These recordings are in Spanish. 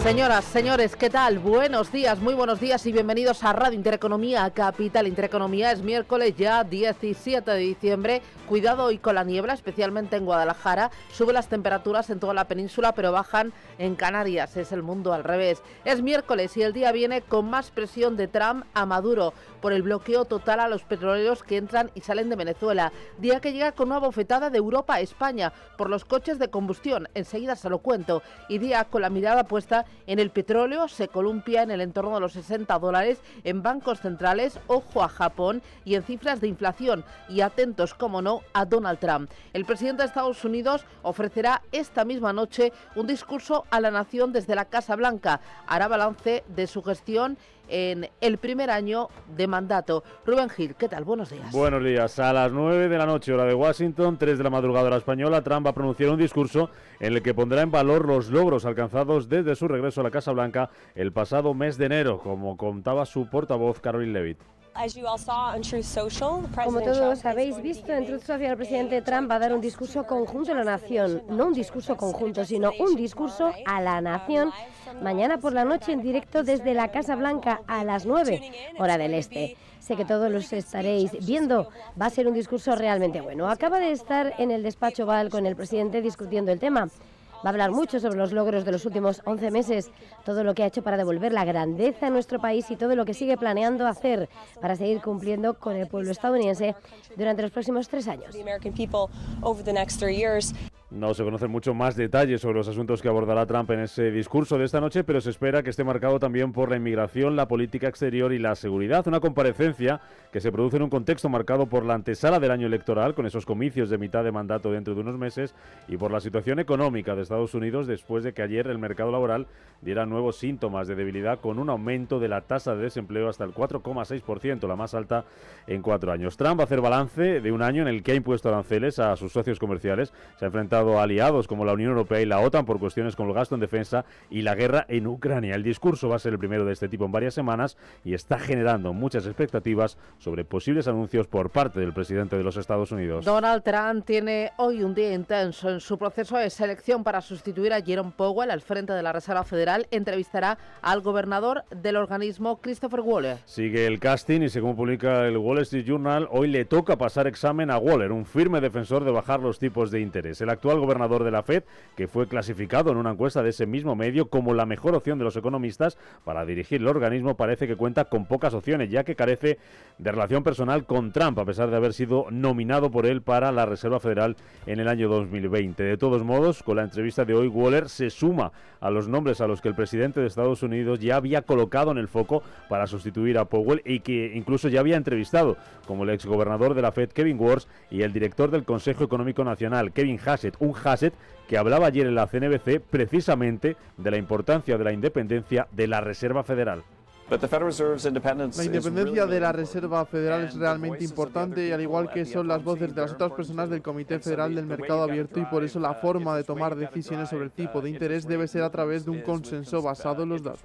Señoras, señores, ¿qué tal? Buenos días, muy buenos días y bienvenidos a Radio Intereconomía, Capital Intereconomía. Es miércoles ya 17 de diciembre. Cuidado hoy con la niebla, especialmente en Guadalajara. Suben las temperaturas en toda la península, pero bajan en Canarias. Es el mundo al revés. Es miércoles y el día viene con más presión de Trump a Maduro por el bloqueo total a los petroleros que entran y salen de Venezuela. Día que llega con una bofetada de Europa a España por los coches de combustión. Enseguida se lo cuento. Y día con la mirada puesta en el petróleo. Se columpia en el entorno de los $60 en bancos centrales. Ojo a Japón y en cifras de inflación. Y atentos, como no, a Donald Trump. El presidente de Estados Unidos ofrecerá esta misma noche un discurso a la nación desde la Casa Blanca. Hará balance de su gestión en el primer año de mandato. Rubén Gil, ¿qué tal? Buenos días. Buenos días. A las 9 de la noche, hora de Washington, 3 de la madrugada hora española, Trump va a pronunciar un discurso en el que pondrá en valor los logros alcanzados desde su regreso a la Casa Blanca el pasado mes de enero, como contaba su portavoz Caroline Levitt. Como todos habéis visto, en Truth Social el presidente Trump va a dar un discurso conjunto a la nación. No un discurso conjunto, sino un discurso a la nación mañana por la noche en directo desde la Casa Blanca a las 9, hora del este. Sé que todos los estaréis viendo. Va a ser un discurso realmente bueno. Acaba de estar en el despacho Oval con el presidente discutiendo el tema. Va a hablar mucho sobre los logros de los últimos 11 meses, todo lo que ha hecho para devolver la grandeza a nuestro país y todo lo que sigue planeando hacer para seguir cumpliendo con el pueblo estadounidense durante los próximos 3 años. No se conocen mucho más detalles sobre los asuntos que abordará Trump en ese discurso de esta noche, pero se espera que esté marcado también por la inmigración, la política exterior y la seguridad. Una comparecencia que se produce en un contexto marcado por la antesala del año electoral, con esos comicios de mitad de mandato dentro de unos meses, y por la situación económica de Estados Unidos después de que ayer el mercado laboral diera nuevos síntomas de debilidad, con un aumento de la tasa de desempleo hasta el 4,6%, la más alta en 4 años. Trump va a hacer balance de un año en el que ha impuesto aranceles a sus socios comerciales, se ha enfrentado a aliados como la Unión Europea y la OTAN por cuestiones como el gasto en defensa y la guerra en Ucrania. El discurso va a ser el primero de este tipo en varias semanas y está generando muchas expectativas sobre posibles anuncios por parte del presidente de los Estados Unidos. Donald Trump tiene hoy un día intenso en su proceso de selección para sustituir a Jerome Powell al frente de la Reserva Federal. Entrevistará al gobernador del organismo, Christopher Waller. Sigue el casting y según publica el Wall Street Journal, hoy le toca pasar examen a Waller, un firme defensor de bajar los tipos de interés. El actual gobernador de la Fed, que fue clasificado en una encuesta de ese mismo medio como la mejor opción de los economistas para dirigir el organismo, parece que cuenta con pocas opciones, ya que carece de relación personal con Trump, a pesar de haber sido nominado por él para la Reserva Federal en el año 2020. De todos modos, con la entrevista de hoy, Waller se suma a los nombres a los que el presidente de Estados Unidos ya había colocado en el foco para sustituir a Powell y que incluso ya había entrevistado, como el exgobernador de la Fed, Kevin Warsh, y el director del Consejo Económico Nacional, Kevin Hassett, un Hassett que hablaba ayer en la CNBC precisamente de la importancia de la independencia de la Reserva Federal. La independencia de la Reserva Federal es realmente importante, y al igual que son las voces de las otras personas del Comité Federal del Mercado Abierto, y por eso la forma de tomar decisiones sobre el tipo de interés debe ser a través de un consenso basado en los datos.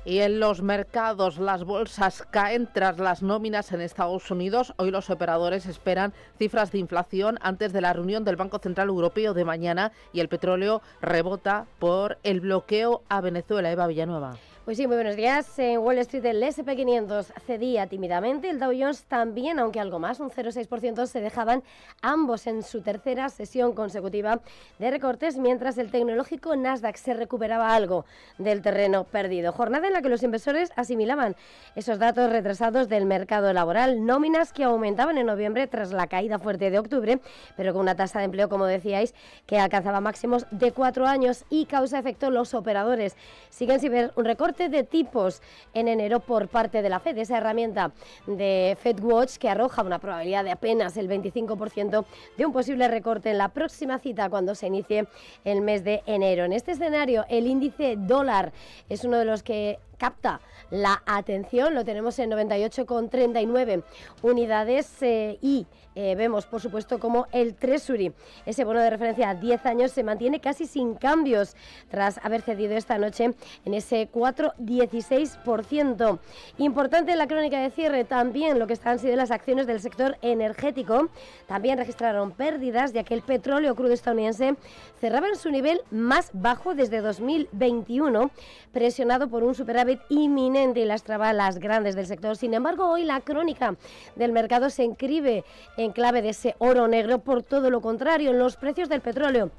Y en los mercados, las bolsas caen tras las nóminas en Estados Unidos. Hoy los operadores esperan cifras de inflación antes de la reunión del Banco Central Europeo de mañana, y el petróleo rebota por el bloqueo a Venezuela. Eva Villanueva. Pues sí, muy buenos días. En Wall Street el S&P 500 cedía tímidamente, el Dow Jones también, aunque algo más, un 0,6%, se dejaban ambos en su tercera sesión consecutiva de recortes, mientras el tecnológico Nasdaq se recuperaba algo del terreno perdido. Jornada en la que los inversores asimilaban esos datos retrasados del mercado laboral, nóminas que aumentaban en noviembre tras la caída fuerte de octubre, pero con una tasa de empleo, como decíais, que alcanzaba máximos de 4 años y causa-efecto los operadores siguen sin ver un recorte de tipos en enero por parte de la Fed, esa herramienta de FedWatch que arroja una probabilidad de apenas el 25% de un posible recorte en la próxima cita cuando se inicie el mes de enero. En este escenario, el índice dólar es uno de los que capta la atención, lo tenemos en 98,39 unidades y vemos, por supuesto, como el Treasury, ese bono de referencia a 10 años, se mantiene casi sin cambios tras haber cedido esta noche en ese 4,16%. Importante en la crónica de cierre también lo que han sido las acciones del sector energético. También registraron pérdidas, ya que el petróleo crudo estadounidense cerraba en su nivel más bajo desde 2021, presionado por un superávit inminente y lastraba a las grandes del sector. Sin embargo, hoy la crónica del mercado se inscribe en clave de ese oro negro. Por todo lo contrario, los precios del petróleo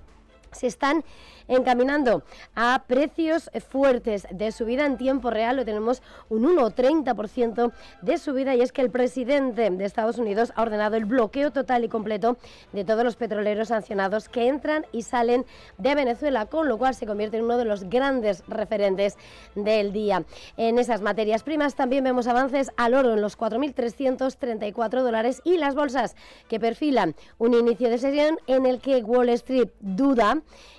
se están encaminando a precios fuertes de subida en tiempo real. Lo tenemos un 1,30% de subida, y es que el presidente de Estados Unidos ha ordenado el bloqueo total y completo de todos los petroleros sancionados que entran y salen de Venezuela, con lo cual se convierte en uno de los grandes referentes del día. En esas materias primas también vemos avances al oro en los $4.334 y las bolsas que perfilan un inicio de sesión en el que Wall Street duda,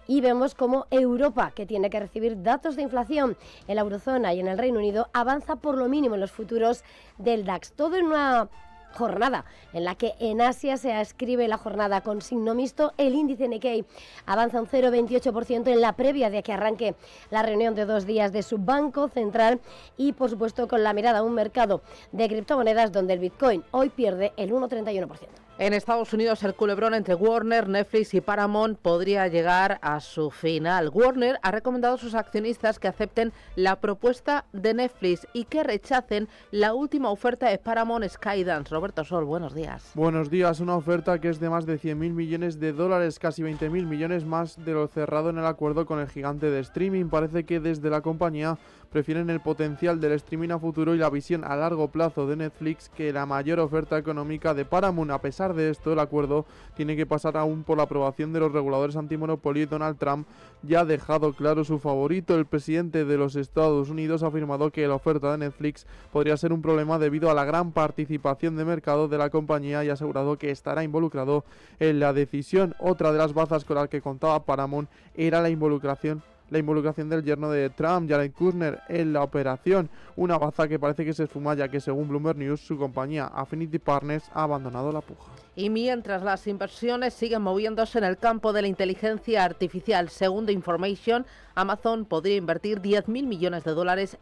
y vemos como Europa, que tiene que recibir datos de inflación en la eurozona y en el Reino Unido, avanza por lo mínimo en los futuros del DAX. Todo en una jornada en la que en Asia se ascribe la jornada con signo mixto. El índice Nikkei avanza un 0,28% en la previa de que arranque la reunión de 2 días de su Banco Central, y por supuesto con la mirada a un mercado de criptomonedas donde el Bitcoin hoy pierde el 1,31%. En Estados Unidos, el culebrón entre Warner, Netflix y Paramount podría llegar a su final. Warner ha recomendado a sus accionistas que acepten la propuesta de Netflix y que rechacen la última oferta de Paramount Skydance. Roberto Sol, buenos días. Buenos días. Una oferta que es de más de 100.000 millones de dólares, casi 20.000 millones más de lo cerrado en el acuerdo con el gigante de streaming. Parece que desde la compañía prefieren el potencial del streaming a futuro y la visión a largo plazo de Netflix que la mayor oferta económica de Paramount. A pesar de esto, el acuerdo tiene que pasar aún por la aprobación de los reguladores antimonopolio, y Donald Trump ya ha dejado claro su favorito. El presidente de los Estados Unidos ha afirmado que la oferta de Netflix podría ser un problema debido a la gran participación de mercado de la compañía, y ha asegurado que estará involucrado en la decisión. Otra de las bazas con las que contaba Paramount era la involucración del yerno de Trump, Jared Kushner, en la operación. Una baza que parece que se esfuma, ya que según Bloomberg News, su compañía Affinity Partners ha abandonado la puja. Y mientras las inversiones siguen moviéndose en el campo de la inteligencia artificial, según The Information, Amazon podría invertir $10.000 millones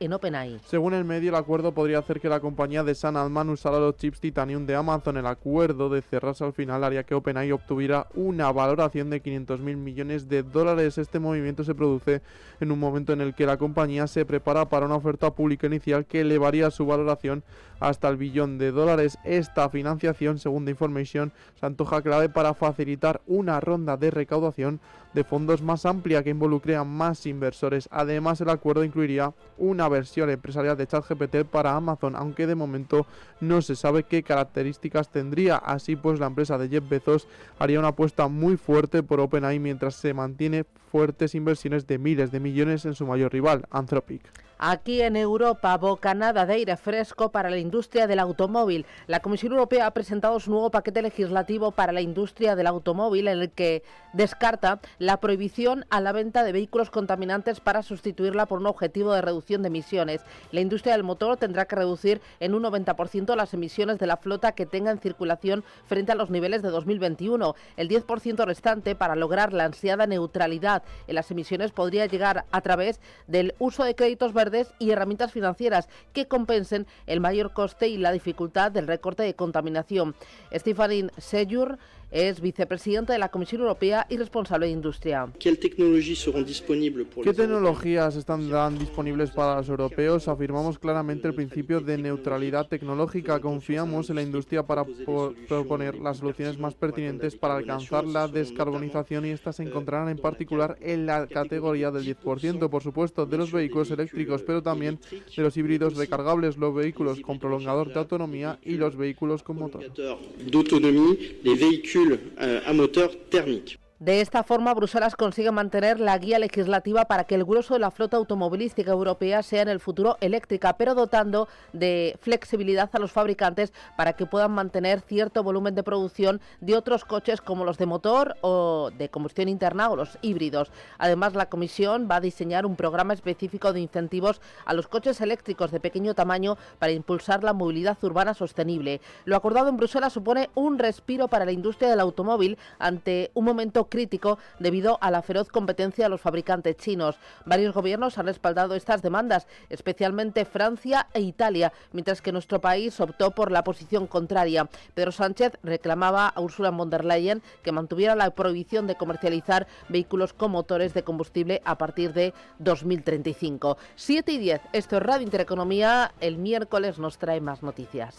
en OpenAI. Según el medio, el acuerdo podría hacer que la compañía de Sam Altman usara los chips Titanium de Amazon. El acuerdo, de cerrarse al final, haría que OpenAI obtuviera una valoración de $500.000 millones. Este movimiento se produce en un momento en el que la compañía se prepara para una oferta pública inicial que elevaría su valoración hasta el $1 billón. Esta financiación, según The Information, se antoja clave para facilitar una ronda de recaudación de fondos más amplia que involucre a más inversores. Además, el acuerdo incluiría una versión empresarial de ChatGPT para Amazon, aunque de momento no se sabe qué características tendría. Así pues, la empresa de Jeff Bezos haría una apuesta muy fuerte por OpenAI, mientras se mantiene fuertes inversiones de miles de millones en su mayor rival, Anthropic. Aquí en Europa, bocanada de aire fresco para la industria del automóvil. La Comisión Europea ha presentado su nuevo paquete legislativo para la industria del automóvil, en el que descarta la prohibición a la venta de vehículos contaminantes para sustituirla por un objetivo de reducción de emisiones. La industria del motor tendrá que reducir en un 90% las emisiones de la flota que tenga en circulación frente a los niveles de 2021. El 10% restante, para lograr la ansiada neutralidad en las emisiones, podría llegar a través del uso de créditos verdes y herramientas financieras que compensen el mayor coste y la dificultad del recorte de contaminación. Stephanie Seyur es vicepresidenta de la Comisión Europea y responsable de industria. ¿Qué tecnologías estarán disponibles para los europeos? Afirmamos claramente el principio de neutralidad tecnológica. Confiamos en la industria para proponer las soluciones más pertinentes para alcanzar la descarbonización, y estas se encontrarán en particular en la categoría del 10%, por supuesto, de los vehículos eléctricos, pero también de los híbridos recargables, los vehículos con prolongador de autonomía y los vehículos con motor. A moteur thermique. De esta forma, Bruselas consigue mantener la guía legislativa para que el grueso de la flota automovilística europea sea en el futuro eléctrica, pero dotando de flexibilidad a los fabricantes para que puedan mantener cierto volumen de producción de otros coches como los de motor o de combustión interna o los híbridos. Además, la Comisión va a diseñar un programa específico de incentivos a los coches eléctricos de pequeño tamaño para impulsar la movilidad urbana sostenible. Lo acordado en Bruselas supone un respiro para la industria del automóvil ante un momento crítico debido a la feroz competencia de los fabricantes chinos. Varios gobiernos han respaldado estas demandas, especialmente Francia e Italia, mientras que nuestro país optó por la posición contraria. Pedro Sánchez reclamaba a Ursula von der Leyen que mantuviera la prohibición de comercializar vehículos con motores de combustible a partir de 2035. 7:10, esto es Radio Intereconomía. El miércoles nos trae más noticias.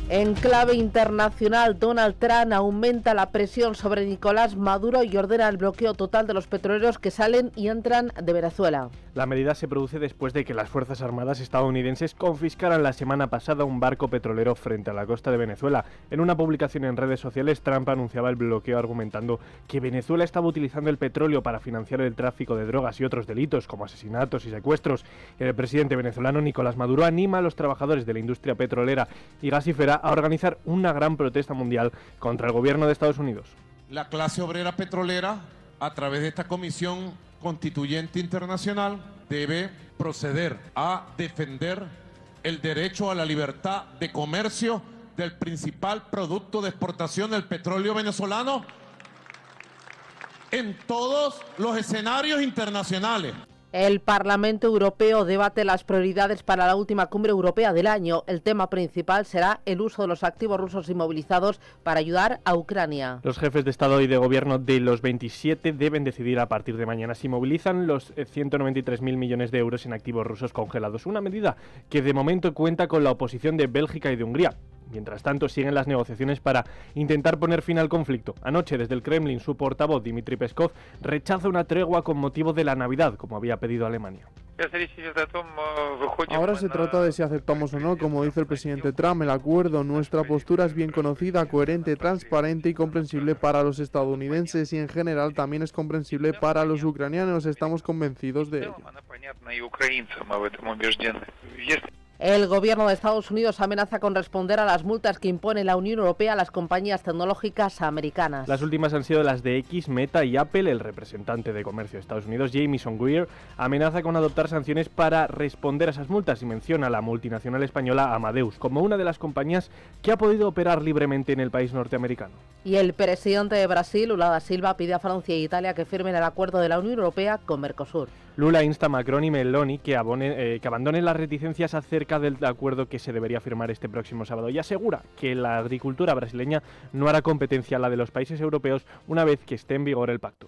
En clave internacional, Donald Trump aumenta la presión sobre Nicolás Maduro y ordena el bloqueo total de los petroleros que salen y entran de Venezuela. La medida se produce después de que las Fuerzas Armadas estadounidenses confiscaran la semana pasada un barco petrolero frente a la costa de Venezuela. En una publicación en redes sociales, Trump anunciaba el bloqueo argumentando que Venezuela estaba utilizando el petróleo para financiar el tráfico de drogas y otros delitos como asesinatos y secuestros. El presidente venezolano Nicolás Maduro anima a los trabajadores de la industria petrolera y gasífera a organizar una gran protesta mundial contra el gobierno de Estados Unidos. La clase obrera petrolera, a través de esta Comisión Constituyente Internacional, debe proceder a defender el derecho a la libertad de comercio del principal producto de exportación del petróleo venezolano en todos los escenarios internacionales. El Parlamento Europeo debate las prioridades para la última cumbre europea del año. El tema principal será el uso de los activos rusos inmovilizados para ayudar a Ucrania. Los jefes de Estado y de Gobierno de los 27 deben decidir a partir de mañana si movilizan los 193.000 millones de euros en activos rusos congelados. Una medida que de momento cuenta con la oposición de Bélgica y de Hungría. Mientras tanto, siguen las negociaciones para intentar poner fin al conflicto. Anoche, desde el Kremlin, su portavoz, Dmitry Peskov, rechaza una tregua con motivo de la Navidad, como había pedido Alemania. Ahora se trata de si aceptamos o no, como dice el presidente Trump, el acuerdo. Nuestra postura es bien conocida, coherente, transparente y comprensible para los estadounidenses y en general también es comprensible para los ucranianos. Estamos convencidos de ello. El gobierno de Estados Unidos amenaza con responder a las multas que impone la Unión Europea a las compañías tecnológicas americanas. Las últimas han sido las de X, Meta y Apple. El representante de comercio de Estados Unidos, Jamieson Greer, amenaza con adoptar sanciones para responder a esas multas y menciona a la multinacional española Amadeus como una de las compañías que ha podido operar libremente en el país norteamericano. Y el presidente de Brasil, Lula da Silva, pide a Francia e Italia que firmen el acuerdo de la Unión Europea con Mercosur. Lula insta a Macron y Meloni que abandonen las reticencias acerca del acuerdo que se debería firmar este próximo sábado y asegura que la agricultura brasileña no hará competencia a la de los países europeos una vez que esté en vigor el pacto.